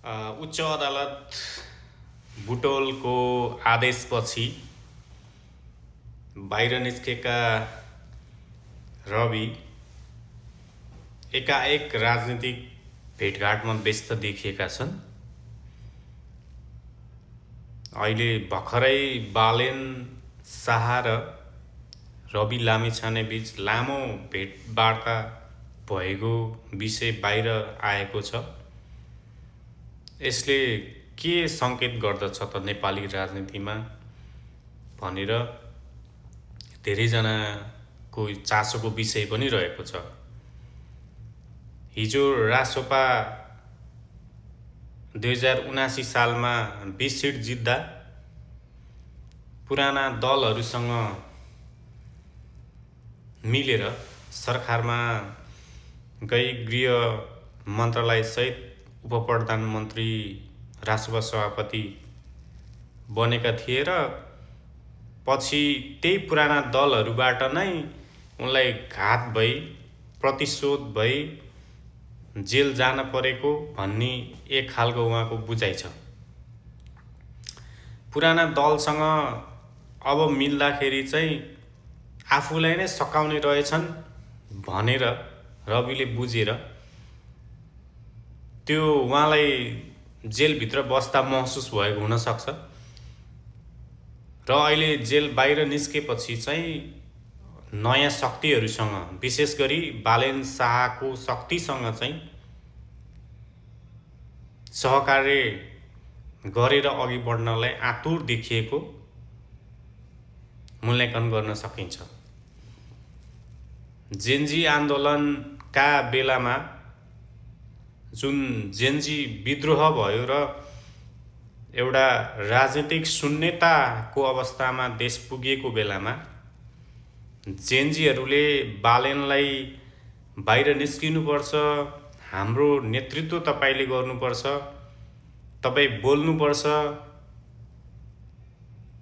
उच्च अदालत बुटोलको आदेशपछि बाहिर निस्केका रवि एकाएक राजनीतिक भेटघाटमा व्यस्त देखिएका छन्। अहिले भर्खरै बालेन शाह र रवि लामिछाने बीच लामो भेटवार्ता भएको विषय बाहिर आएको छ। यसले के सङ्केत गर्दछ त नेपाली राजनीतिमा भनेर धेरैजनाको चासोको विषय पनि रहेको छ। हिजो रासोपा 2079 सालमा 20 सिट जित्दा पुराना दलहरूसँग मिलेर सरकारमा गई गृह मन्त्रालय सहित उपप्रधानमन्त्री रासोपा सभापति बनेका थिए र पछि त्यही पुराना दलहरूबाट नै उनलाई घात भई प्रतिशोध भई जेल जान परेको भन्ने एक खालको उहाँको बुझाइ छ। पुराना दलसँग अब मिल्दाखेरि चाहिँ आफूलाई नै सकाउने रहेछन् भनेर रविले बुझेर त्यो उहाँलाई जेलभित्र बस्दा महसुस भएको हुनसक्छ र अहिले जेल बाहिर निस्केपछि चाहिँ नयाँ शक्तिहरूसँग विशेष गरी बालेन शाहको शक्तिसँग चाहिँ सहकार्य गरेर अघि बढ्नलाई आतुर देखिएको मूल्याङ्कन गर्न सकिन्छ। जेन्जी आन्दोलनका बेलामा जुन जेन्जी विद्रोह भयो र एउटा राजनीतिक शून्यताको अवस्थामा देश पुगेको बेलामा जेन्जीहरूले बालेनलाई बाहिर निस्किनुपर्छ, हाम्रो नेतृत्व तपाईले गर्नुपर्छ, तपाई बोल्नुपर्छ,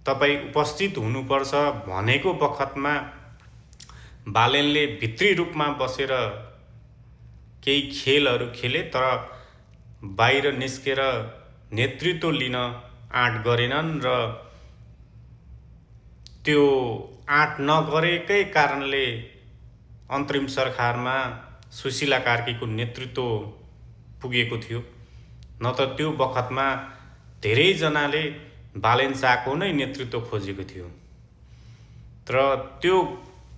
तपाई उपस्थित हुनुपर्छ भनेको बखतमा बालेनले भित्री रूपमा बसेर केही खेलहरू खेले तर बाहिर निस्केर नेतृत्व लिन आँट गरेनन् र त्यो आँट नगरेकै कारणले अन्तरिम सरकारमा सुशीला कार्कीको नेतृत्व पुगेको थियो। न त त्यो बखतमा धेरैजनाले बालेन शाहको नै नेतृत्व खोजेको थियो। तर त्यो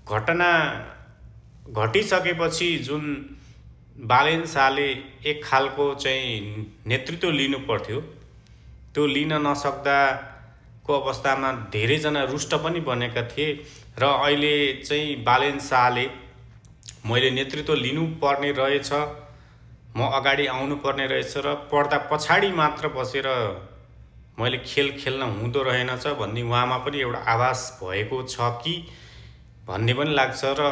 घटना घटिसकेपछि जुन बालेन शाहले एक खालको चाहिँ नेतृत्व लिनु पर्थ्यो त्यो लिन नसक्दाको अवस्थामा धेरैजना रुष्ट पनि बनेका थिए र अहिले चाहिँ बालेन शाहले मैले नेतृत्व लिनुपर्ने रहेछ, म अगाडि आउनुपर्ने रहेछ र पर्दा पछाडि मात्र बसेर मैले खेल खेल्न हुँदो रहेनछ भन्ने उहाँमा पनि एउटा आभास भएको छ कि भन्ने पनि लाग्छ र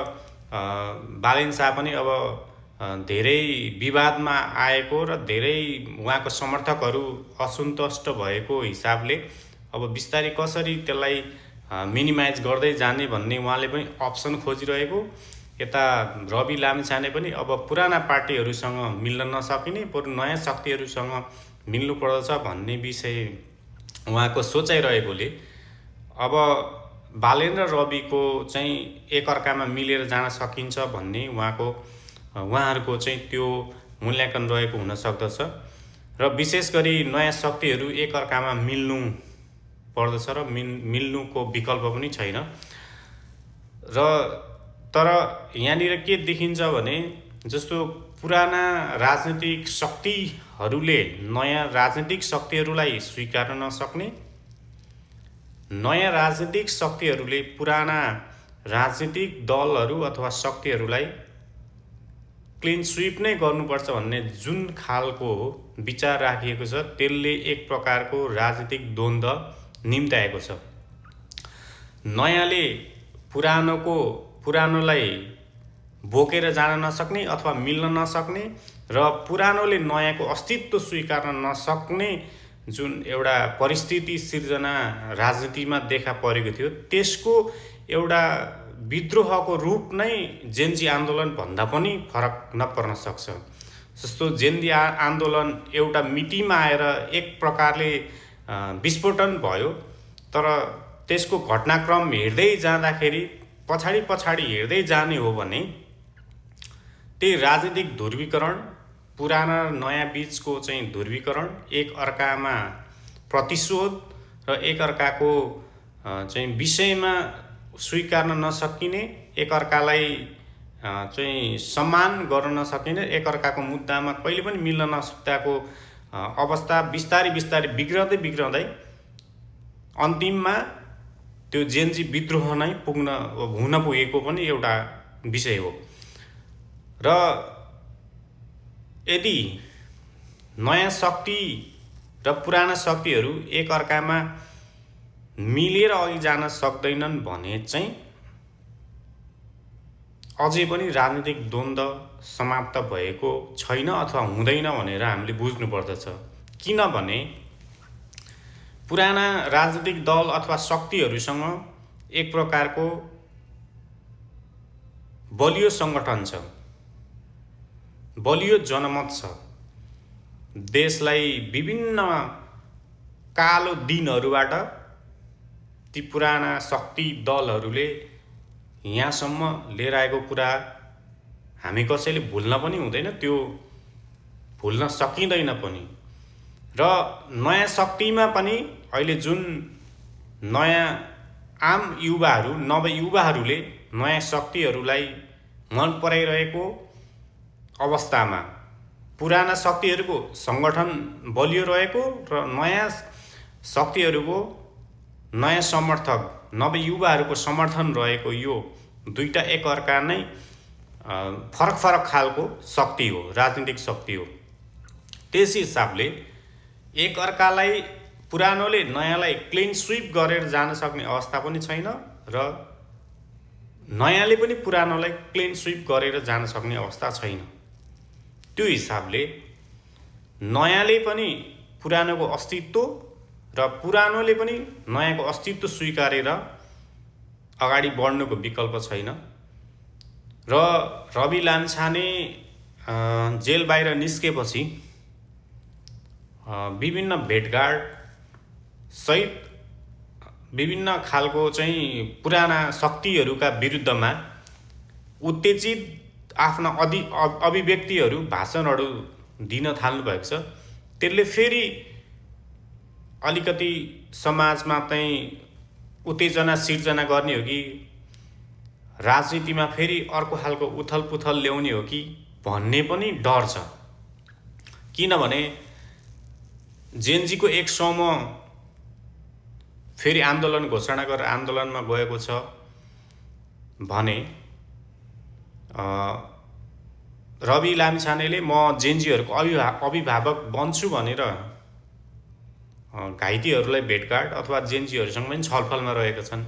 बालेन शाह पनि अब धेरै विवादमा आएको र धेरै उहाँको समर्थकहरू असन्तुष्ट भएको हिसाबले अब बिस्तारै कसरी त्यसलाई मिनिमाइज गर्दै जाने भन्ने उहाँले पनि अप्सन खोजिरहेको। यता रवि लामिछाने पनि अब पुराना पार्टीहरूसँग मिल्न नसकिने बरु नयाँ शक्तिहरूसँग मिल्नु पर्दछ भन्ने विषय उहाँको सोचाइरहेकोले अब बालेन र रविको चाहिँ एकअर्कामा मिलेर जान सकिन्छ भन्ने उहाँहरूको चाहिँ त्यो मूल्याङ्कन रहेको हुन सक्दछ र विशेष गरी नयाँ शक्तिहरू एकअर्कामा मिल्नु पर्दछ र मिल्नुको विकल्प पनि छैन र तर यहाँनिर के देखिन्छ भने जस्तो पुराना राजनीतिक शक्तिहरूले नयाँ राजनीतिक शक्तिहरूलाई स्वीकार नसक्ने, नयाँ राजनीतिक शक्तिहरूले पुराना राजनीतिक दलहरू अथवा शक्तिहरूलाई क्लिन स्विप नै गर्नुपर्छ भन्ने जुन खालको विचार राखिएको छ त्यसले एक प्रकारको राजनीतिक द्वन्द्व निम्त्याएको छ। नयाँले पुरानोलाई बोकेर जान नसक्ने अथवा मिल्न नसक्ने र पुरानोले नयाँको अस्तित्व स्वीकार्न नसक्ने जुन एउटा परिस्थिति सिर्जना राजनीतिमा देखा परेको थियो त्यसको एउटा विद्रोहको रूप नै जेन्जी आन्दोलन भन्दा पनि फरक नपर्न सक्छ। जस्तो जेन्जी आन्दोलन एउटा मितिमा आएर एक प्रकारले विस्फोटन भयो, तर त्यसको घटनाक्रम हेर्दै जाँदाखेरि पछाडि हेर्दै जाने हो भने त्यही राजनीतिक ध्रुवीकरण, पुराना नयाँ बीचको चाहिँ ध्रुवीकरण, एक अर्कामा प्रतिशोध र एक अर्काको चाहिँ विषयमा स्वीकार्न नसकिने, एक अर्कालाई चाहिँ सम्मान गर्न नसकिने, एक अर्काको मुद्दामा कहिले पनि मिल्न नसक्दाको अवस्था बिस्तारै बिग्रँदै अन्तिममा त्यो जेन्जी विद्रोह नै हुन पुगेको पनि एउटा विषय हो। र यदि नयाँ शक्ति र पुराना शक्तिहरू एक अर्कामा मिलेर अघि जान सक्दैनन् भने चाहिँ अझै पनि राजनीतिक द्वन्द्व समाप्त भएको छैन अथवा हुँदैन भनेर हामीले बुझ्नुपर्दछ। किनभने पुराना राजनीतिक दल अथवा शक्तिहरूसँग एक प्रकारको बलियो सङ्गठन छ, बलियो जनमत छ। देशलाई विभिन्न कालो दिनहरूबाट ती पुराना शक्ति दलहरूले यहाँसम्म लिएर आएको कुरा हामी कसैले भुल्न पनि हुँदैन, त्यो भुल्न सकिँदैन पनि। र नयाँ शक्तिमा पनि अहिले जुन नयाँ आम युवाहरू, नवयुवाहरूले नयाँ शक्तिहरूलाई मन पराइरहेको अवस्थामा पुराना शक्तिहरूको सङ्गठन बलियो रहेको र नयाँ शक्तिहरूको नयाँ समर्थक नवयुवाहरूको समर्थन रहेको यो दुईटा एक अर्का नै फरक खालको शक्ति हो, राजनीतिक शक्ति हो। त्यस हिसाबले एक अर्कालाई पुरानोले नयाँलाई क्लिन स्विप गरेर जान सक्ने अवस्था पनि छैन र नयाँले पनि पुरानोलाई क्लिन स्विप गरेर जान सक्ने अवस्था छैन। त्यो हिसाबले नयाँले पनि पुरानोको अस्तित्व र पुरानोले पनि नयाँको अस्तित्व स्वीकारेर अगाडि बढ्नुको विकल्प छैन। र रवि लामिछाने जेल बाहिर निस्केपछि विभिन्न भेटघाट सहित विभिन्न खालको चाहिँ पुराना शक्तिहरूका विरुद्धमा उत्तेजित आफ्ना अभिव्यक्तिहरू, भाषणहरू दिन थाल्नु भएको छ। त्यसले फेरि अलिकति समाजमा चाहिँ उत्तेजना सिर्जना गर्ने हो कि राजनीतिमा फेरि अर्को खालको उथलपुथल ल्याउने हो कि भन्ने पनि डर छ। किनभने जेन्जीको एक समूह फेरि आन्दोलन घोषणा गरेर आन्दोलनमा गएको छ भने रवि लामिछानेले म जेन्जीहरूको अभिभावक बन्छु भनेर घाइतेहरूलाई भेटघाट अथवा जेन्जीहरूसँग पनि छलफलमा रहेका छन्।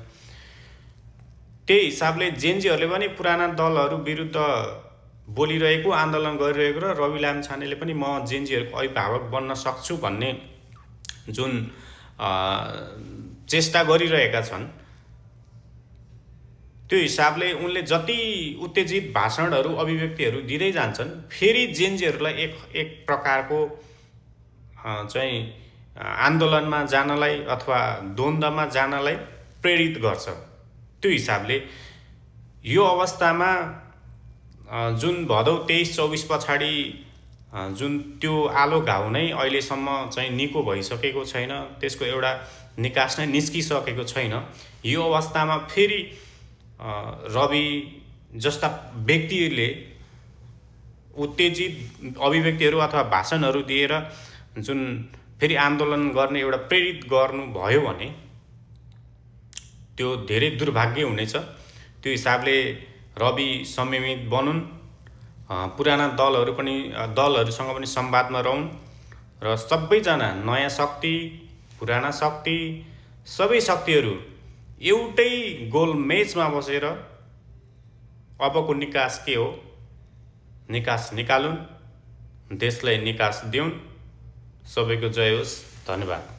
त्यही हिसाबले जेन्जीहरूले पनि पुराना दलहरू विरुद्ध बोलिरहेको, आन्दोलन गरिरहेको र रवि लामिछानेले पनि म जेन्जीहरूको अभिभावक बन्न सक्छु भन्ने जुन चेष्टा गरिरहेका छन्, त्यो हिसाबले उनले जति उत्तेजित भाषणहरू, अभिव्यक्तिहरू दिँदै जान्छन्, फेरि जेन्जीहरूलाई एक प्रकारको चाहिँ आन्दोलनमा जानलाई अथवा द्वन्द्वमा जानलाई प्रेरित गर्छ। त्यो हिसाबले यो अवस्थामा जुन भदौ 23-24 पछाडि जुन त्यो आलो घाउ नै अहिलेसम्म चाहिँ निको भइसकेको छैन, त्यसको एउटा निकास नै निस्किसकेको छैन। यो अवस्थामा फेरि रवि जस्ता व्यक्तिले उत्तेजित अभिव्यक्तिहरू अथवा भाषणहरू दिएर जुन फेरि आन्दोलन गर्ने एउटा प्रेरित गर्नुभयो भने त्यो धेरै दुर्भाग्य हुनेछ। त्यो हिसाबले रवि संयमित बनुन्, पुराना दलहरूसँग पनि संवादमा रहन् र सबैजना नयाँ शक्ति, पुराना शक्ति, सबै शक्तिहरू एउटै गोल मेचमा बसेर अबको निकास के हो, निकास निकालुन्, देशलाई निकास दिउन्। सबैको जय होस्। धन्यवाद।